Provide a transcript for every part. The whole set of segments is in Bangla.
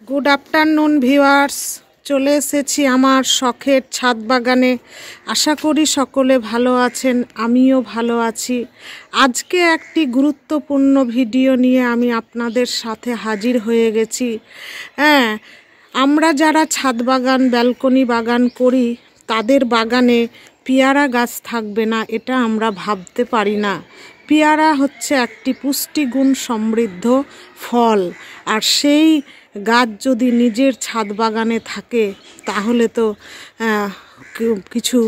গুড আফটারনুন ভিউয়ার্স, চলে এসেছি আমার শখের ছাদ বাগানে। আশা করি সকলে ভালো আছেন, আমিও ভালো আছি। আজকে একটি গুরুত্বপূর্ণ ভিডিও নিয়ে আমি আপনাদের সাথে হাজির হয়ে গেছি। হ্যাঁ, আমরা যারা ছাদ বাগান ব্যালকনি বাগান করি তাদের বাগানে পেয়ারা গাছ থাকবে না এটা আমরা ভাবতে পারি না। পেয়ারা হচ্ছে একটি পুষ্টিগুণ সমৃদ্ধ ফল, আর সেই গাছ যদি নিজের ছাদ বাগানে থাকে তাহলে তো কিছু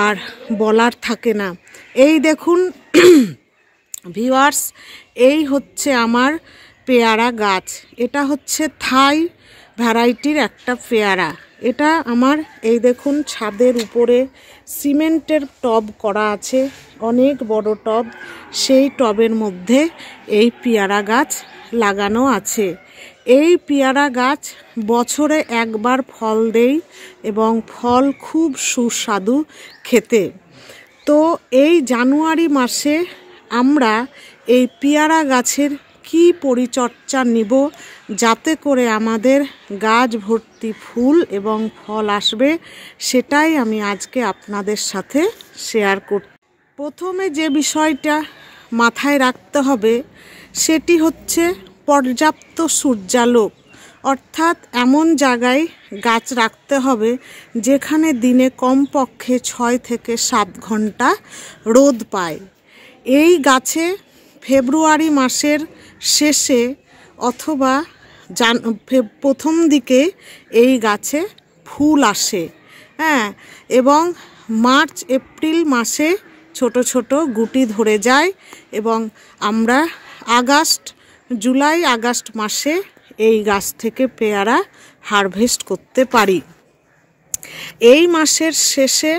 আর বলার থাকে না। এই দেখুন ভিউয়ার্স, এই হচ্ছে আমার পেয়ারা গাছ। এটা হচ্ছে থাই ভ্যারাইটির একটা পেয়ারা। এটা আমার এই দেখুন ছাদের উপরে সিমেন্টের টব করা আছে, অনেক বড় টব। সেই টবের মধ্যে এই পেয়ারা গাছ লাগানো আছে। এই পেয়ারা গাছ বছরে একবার ফল দেয় এবং ফল খুব সুস্বাদু খেতে। তো এই জানুয়ারি মাসে আমরা এই পেয়ারা গাছের কি পরিচর্যা নিব যাতে করে আমাদের গাছ ভর্তি ফুল এবং ফল আসবে, সেটাই আমি আজকে আপনাদের সাথে শেয়ার করব। প্রথমে যে বিষয়টা মাথায় রাখতে হবে সেটি হচ্ছে পর্যাপ্ত সূর্যালোক, অর্থাৎ এমন জায়গায় গাছ রাখতে হবে যেখানে দিনে কমপক্ষে 6 থেকে 7 ঘন্টা রোদ পায়। এই গাছে ফেব্রুয়ারি মাসের শেষে অথবা প্রথম দিকে এই গাছে ফুল আসে। হ্যাঁ, এবং মার্চ এপ্রিল মাসে ছোট ছোট গুটি ধরে যায় এবং আমরা জুলাই আগস্ট মাসে এই গাছ থেকে পেয়ারা হারভেস্ট করতে পারি। এই মাসের শেষে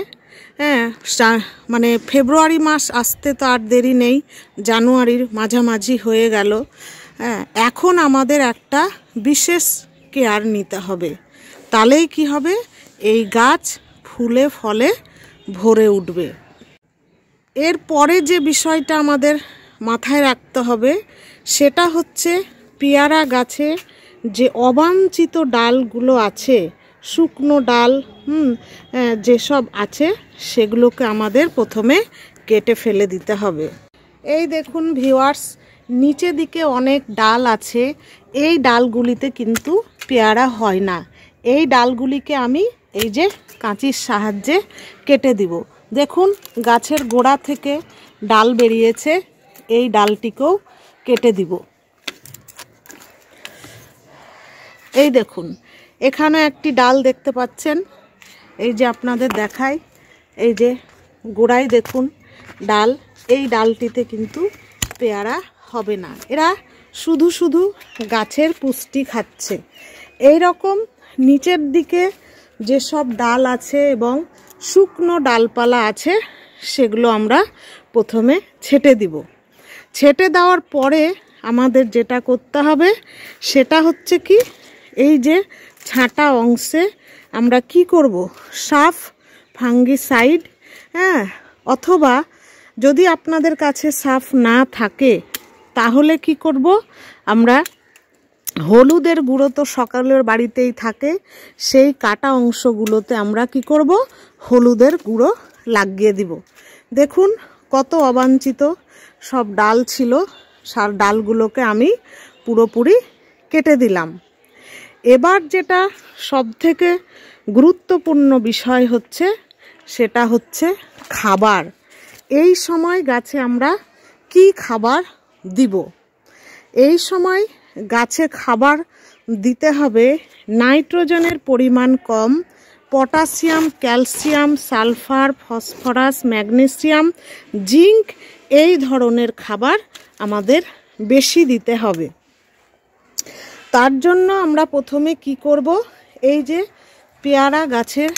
মানে ফেব্রুয়ারি মাস আসতে তো আর দেরি নেই, জানুয়ারির মাঝামাঝি হয়ে গেল। এখন আমাদের একটা বিশেষ কেয়ার নিতে হবে, তাহলেই কি হবে, এই গাছ ফুলে ফলে ভরে উঠবে। এরপরে যে বিষয়টা আমাদের মাথায় রাখতে হবে সেটা হচ্ছে পেয়ারা গাছে যে অবাঞ্ছিত ডালগুলো আছে, শুকনো ডাল যেসব আছে সেগুলোকে আমাদের প্রথমে কেটে ফেলে দিতে হবে। এই দেখুন ভিউয়ার্স, নিচে দিকে অনেক ডাল আছে, এই ডালগুলিতে কিন্তু পেয়ারা হয় না। এই ডালগুলিকে আমি এই যে কাঁচির সাহায্যে কেটে দিব। দেখুন গাছের গোড়া থেকে ডাল বেরিয়েছে, এই ডালটিকেও কেটে দিব। এই দেখুন এখানে একটি ডাল দেখতে পাচ্ছেন, এই যে আপনাদের দেখাই, এই যে গোড়ায় দেখুন ডাল, এই ডালটিতে কিন্তু পেয়ারা হবে না। এরা শুধু শুধু গাছের পুষ্টি খাচ্ছে। এই রকম নিচের দিকে যেসব ডাল আছে এবং শুকনো ডালপালা আছে সেগুলো আমরা প্রথমে ছেটে দিব। ছেটে দেওয়ার পরে আমাদের যেটা করতে হবে সেটা হচ্ছে কি, এই যে ছাঁটা অংশে আমরা কি করব, সাফ ফাঙ্গিসাইড, অথবা যদি আপনাদের কাছে সাফ না থাকে তাহলে কি করব, আমরা হলুদের গুঁড়ো তো সকালের বাড়িতেই থাকে, সেই কাটা অংশগুলোতে আমরা কি করব, হলুদের গুঁড়ো লাগিয়ে দিব। দেখুন কত অবাঞ্ছিত সব ডাল ছিল, ডালগুলোকে আমি পুরোপুরি কেটে দিলাম। এবার যেটা সবথেকে গুরুত্বপূর্ণ বিষয় হচ্ছে সেটা হচ্ছে খাবার। এই সময় গাছে আমরা কি খাবার দিব? এই সময় গাছে খাবার দিতে হবে নাইট্রোজেনের পরিমাণ কম, potassium, calcium, sulphur, phosphorus, magnesium, zinc, এই ধরনের খাবার আমাদের বেশি দিতে হবে। তার জন্য আমরা প্রথমে কি করব, এই যে পেয়ারা গাছের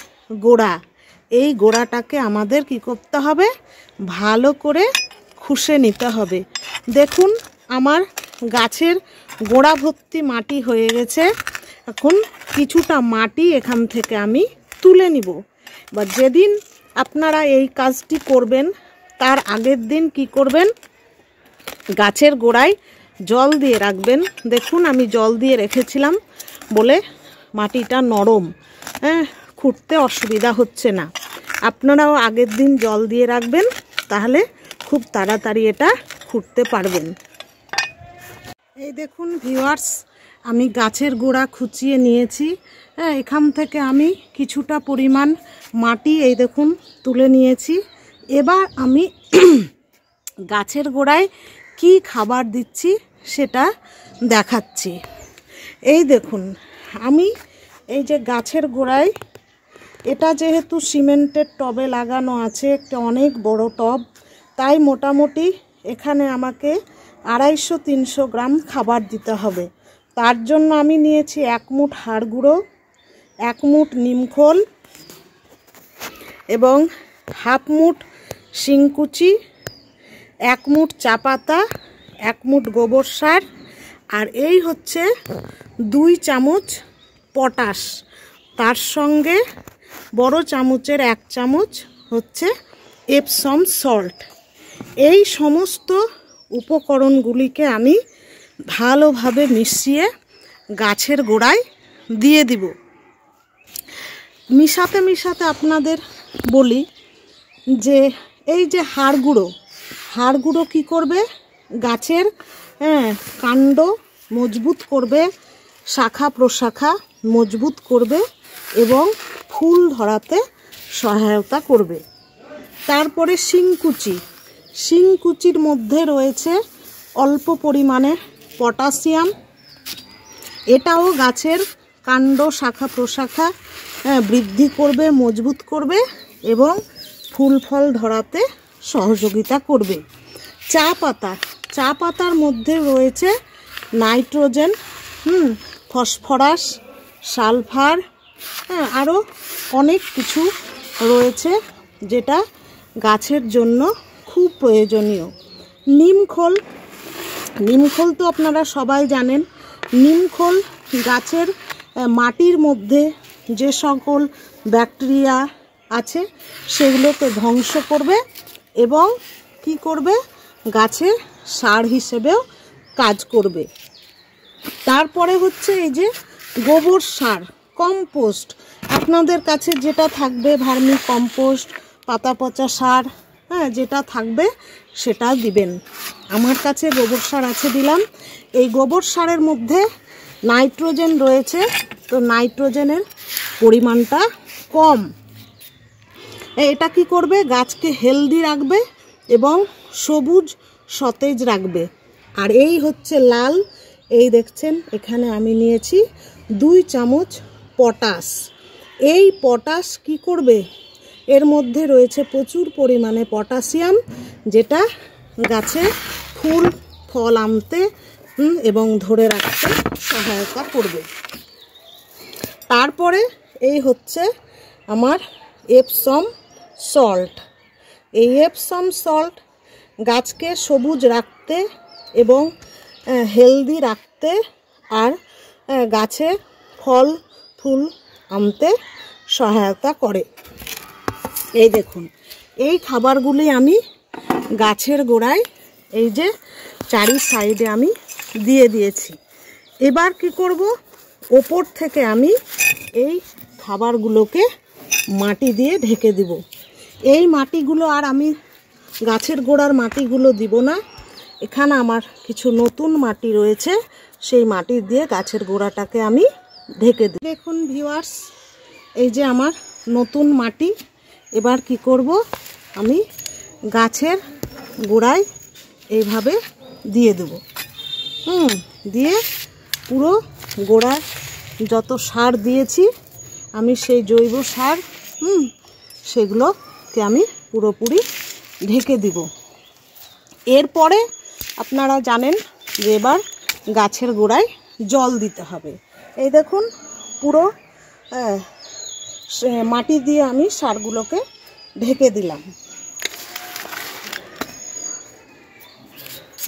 গোড়া, এই গোড়াটাকে আমাদের কি করতে হবে, ভালো করে খুশে নিতে হবে। দেখুন আমার গাছের গোড়া ভর্তি মাটি হয়ে গেছে। এখন কিছুটা মাটি এখান থেকে আমি তুলে নিব। বা যেদিন আপনারা এই কাজটি করবেন তার আগের দিন কি করবেন, গাছের গোড়ায় জল দিয়ে রাখবেন। দেখুন আমি জল দিয়ে রেখেছিলাম, বলে মাটিটা নরম, হ্যাঁ, খুঁড়তে অসুবিধা হচ্ছে না। আপনারাও আগের দিন জল দিয়ে রাখবেন, তাহলে খুব তাড়াতাড়ি এটা খুঁড়তে পারবেন। এই দেখুন ভিউয়ার্স, আমি গাছের গোড়া খুঁচিয়ে নিয়েছি। হ্যাঁ, এখান থেকে আমি কিছুটা পরিমাণ মাটি এই দেখুন তুলে নিয়েছি। এবার আমি গাছের গোড়ায় কি খাবার দিচ্ছি সেটা দেখাচ্ছি। এই দেখুন, আমি এই যে গাছের গোড়ায়, এটা যেহেতু সিমেন্টের টবে লাগানো আছে, একটা অনেক বড় টব, তাই মোটামুটি এখানে আমাকে 250-300 গ্রাম খাবার দিতে হবে। তার জন্য আমি নিয়েছি 1 মুঠ হাড় গুঁড়ো, 1 মুঠ নিমখোল এবং 1/2 মুঠ শিংকুচি, 1 মুঠ চা পাতা, 1 মুঠ গোবর সার, আর এই হচ্ছে 2 চামচ পটাশ। তার সঙ্গে বড় চামচের 1 চামচ হচ্ছে এপসম সল্ট। এই সমস্ত উপকরণগুলিকে আমি ভালোভাবে মিশিয়ে গাছের গোড়ায় দিয়ে দিব। মিশাতে মিশাতে আপনাদের বলি যে এই যে হাড় গুঁড়ো কী করবে, গাছের কাণ্ড মজবুত করবে, শাখা প্রশাখা মজবুত করবে এবং ফুল ধরাতে সহায়তা করবে। তারপরে শিংকুচির মধ্যে রয়েছে অল্প পরিমাণে পটাশিয়াম। এটাও গাছের কাণ্ড শাখা প্রশাখা বৃদ্ধি করবে, মজবুত করবে এবং ফুল ফল ধরাতে সহযোগিতা করবে। চা পাতার মধ্যে রয়েছে নাইট্রোজেন, ফসফরাস, সালফার, আরও অনেক কিছু রয়েছে যেটা গাছের জন্য খুব প্রয়োজনীয়। নিমখোল তো আপনারা সবাই জানেন। নিমখোল গাছের মাটির মধ্যে যে সকল ব্যাকটেরিয়া আছে সেগুলোকে ধ্বংস করবে এবং কি করবে, গাছে সার হিসেবেও কাজ করবে। তারপরে হচ্ছে এই যে গোবর সার, কম্পোস্ট, আপনাদের কাছে যেটা থাকবে, ভার্মি কম্পোস্ট, পাতা পচা সার, যেটা থাকবে সেটা দিবেন। আমার কাছে গোবর সার আছে, দিলাম। এই গোবর সারের মধ্যে নাইট্রোজেন রয়েছে, তো নাইট্রোজেনের পরিমাণটা কম। এটা কি করবে, গাছকে হেলদি রাখবে এবং সবুজ সতেজ রাখবে। আর এই হচ্ছে লাল, এই দেখছেন এখানে আমি নিয়েছি 2 চামচ পটাশ। এই পটাশ কি করবে, এর মধ্যে রয়েছে প্রচুর পরিমাণে পটাশিয়াম, যেটা গাছে ফুল ফল আনতে এবং ধরে রাখতে সহায়তা করবে। তারপরে এই হচ্ছে আমার এপসম সল্ট। এই এপসম সল্ট গাছকে সবুজ রাখতে এবং হেলদি রাখতে আর গাছে ফল ফুল আনতে সহায়তা করে। এই দেখুন, এই খাবারগুলি আমি গাছের গোড়ায় এই যে চারি সাইডে আমি দিয়ে দিয়েছি। এবার কি করব, ওপর থেকে আমি এই খাবারগুলোকে মাটি দিয়ে ঢেকে দিব। এই মাটিগুলো আর আমি গাছের গোড়ার মাটিগুলো দিব না, এখানে আমার কিছু নতুন মাটি রয়েছে, সেই মাটি দিয়ে গাছের গোড়াটাকে আমি ঢেকে দিই। দেখুন ভিউয়ার্স, এই যে আমার নতুন মাটি। এবার কি করব, আমি গাছের গোড়ায় এইভাবে দিয়ে দেব। দিয়ে পুরো গোড়ায় যত সার দিয়েছি আমি, সেই জৈব সার সেগুলোকে আমি পুরোপুরি ঢেকে দিব। এরপরে আপনারা জানেন যে এবার গাছের গোড়ায় জল দিতে হবে। এই দেখুন, পুরো মাটি দিয়ে আমি সারগুলোকে ঢেকে দিলাম।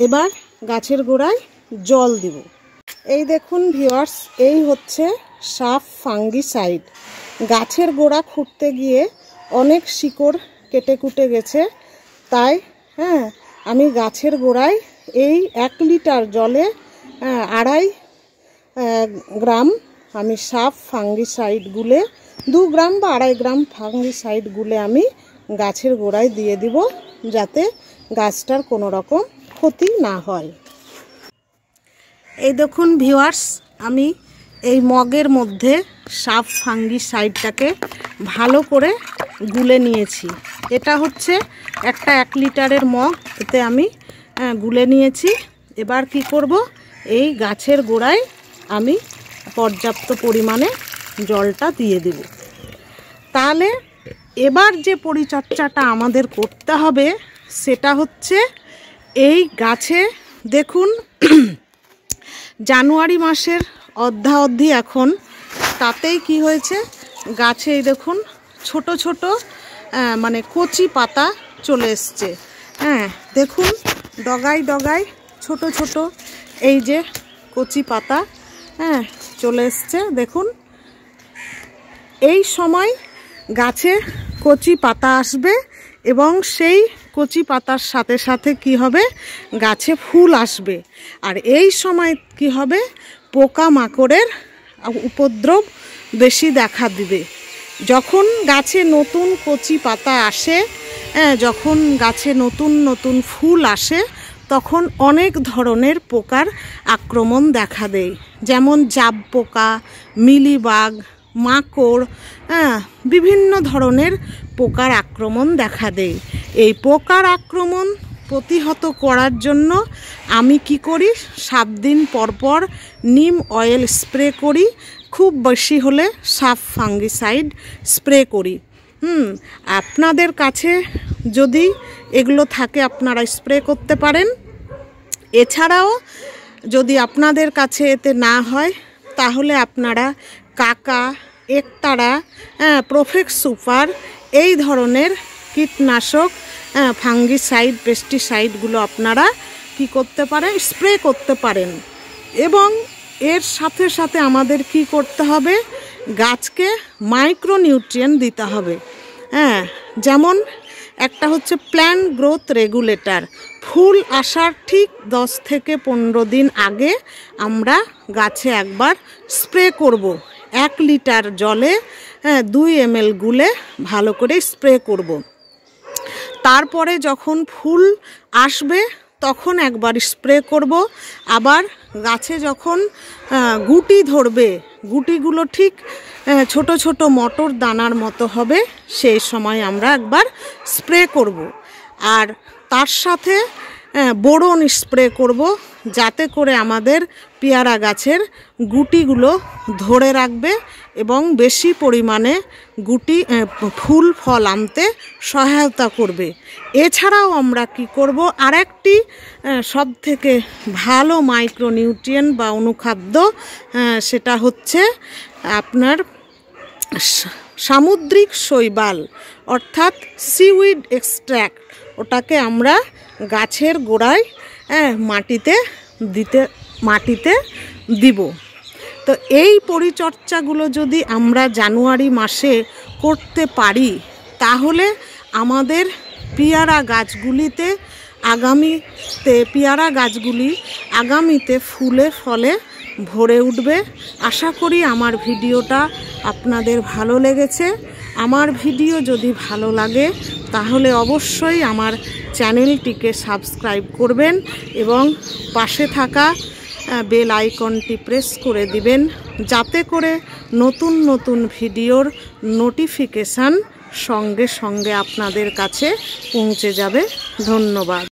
এবার গাছের গোড়ায় জল দিব। এই দেখুন ভিউয়ার্স, এই হচ্ছে সাফ ফাঙ্গিসাইড। গাছের গোড়া খুঁড়তে গিয়ে অনেক শিকড় কেটে কুটে গেছে, তাই আমি গাছের গোড়ায় এই 1 লিটার জলে 2.5 গ্রাম আমি সাফ ফাঙ্গিসাইড গুলে 2 গ্রাম বা 2.5 গ্রাম ফাঙ্গিসাইড গুলে আমি গাছের গোড়ায় দিয়ে দিব, যাতে গাছটার কোনো রকম ক্ষতি না হয়। এই দেখুন ভিউয়ার্স, আমি এই মগের মধ্যে সাফ ফাঙ্গিসাইডটাকে ভালো করে গুলে নিয়েছি। এটা হচ্ছে একটা 1 লিটারের মগ, এতে আমি গুলে নিয়েছি। এবার কি করব, এই গাছের গোড়ায় আমি পর্যাপ্ত পরিমাণে জলটা দিয়ে দেব। তাহলে এবার যে পরিচর্যাটা আমাদের করতে হবে সেটা হচ্ছে এই গাছে দেখুন জানুয়ারি মাসের অর্ধাঅর্ধি এখন, তাতেই কি হয়েছে, গাছে দেখুন ছোট ছোট মানে কচি পাতা চলে এসছে। হ্যাঁ দেখুন ডগায় ডগায় ছোট ছোট এই যে কচি পাতা চলে এসছে। দেখুন এই সময় গাছে কচি পাতা আসবে এবং সেই কচি পাতার সাথে সাথে কি হবে, গাছে ফুল আসবে। আর এই সময় কি হবে, পোকামাকড়ের উপদ্রব বেশি দেখা দিবে। যখন গাছে নতুন কচি পাতা আসে, যখন গাছে নতুন নতুন ফুল আসে, তখন অনেক ধরনের পোকার আক্রমণ দেখা দেয়, যেমন জাব পোকা, মিলিবাগ, মাকড়, বিভিন্ন ধরনের পোকার আক্রমণ দেখা দেয়। এই পোকার আক্রমণ প্রতিহত করার জন্য আমি কি করি, 7 দিন পর পর নিম অয়েল স্প্রে করি, খুব বেশি হলে সাফ ফাঙ্গিসাইড স্প্রে করি। আপনাদের কাছে যদি এগুলো থাকে আপনারা স্প্রে করতে পারেন। এছাড়াও যদি আপনাদের কাছে এতে না হয় তাহলে আপনারা কাকা, একতারা, প্রফেক্ট সুপার এই ধরনের কীটনাশক ফাঙ্গিসাইড পেস্টিসাইডগুলো আপনারা কি করতে পারেন, স্প্রে করতে পারেন। এবং এর সাথে সাথে আমাদের কি করতে হবে, গাছকে মাইক্রোনিউট্রিয়েন্ট দিতে হবে। যেমন একটা হচ্ছে প্ল্যান্ট গ্রোথ রেগুলেটর, ফুল আসার ঠিক 10 থেকে 15 দিন আগে আমরা গাছে একবার স্প্রে করব। 1 লিটার জলে 2 ml গুলে ভালো করে স্প্রে করব। তারপরে যখন ফুল আসবে তখন একবার স্প্রে করব। আবার গাছে যখন গুটি ধরবে, গুটিগুলো ঠিক ছোট ছোট মটর দানার মতো হবে, সেই সময় আমরা একবার স্প্রে করব। আর তার সাথে বোরন স্প্রে করব, যাতে করে আমাদের পেয়ারা গাছের গুটিগুলো ধরে রাখবে এবং বেশি পরিমাণে গুটি ফুল ফল আনতে সহায়তা করবে। এছাড়াও আমরা কি করব, আরেকটি সবথেকে ভালো মাইক্রোনিউট্রিয়েন্ট বা অনুখাদ্য, সেটা হচ্ছে আপনার সামুদ্রিক শৈবাল অর্থাৎ সিউইড এক্সট্র্যাক্ট। ওটাকে আমরা গাছের গোড়ায় মাটিতে দিব। তো এই পরিচর্যাগুলো যদি আমরা জানুয়ারি মাসে করতে পারি তাহলে আমাদের পেয়ারা গাছগুলি আগামীতে ফুলে ফলে ভরে উঠবে। আশা করি আমার ভিডিওটা আপনাদের ভালো লেগেছে। আমার ভিডিও যদি ভালো লাগে তাহলে অবশ্যই আমার চ্যানেলটিকে সাবস্ক্রাইব করবেন এবং পাশে থাকা বেল আইকনটি প্রেস করে দিবেন, যাতে করে নতুন নতুন ভিডিওর নোটিফিকেশান সঙ্গে সঙ্গে আপনাদের কাছে পৌঁছে যাবে। ধন্যবাদ।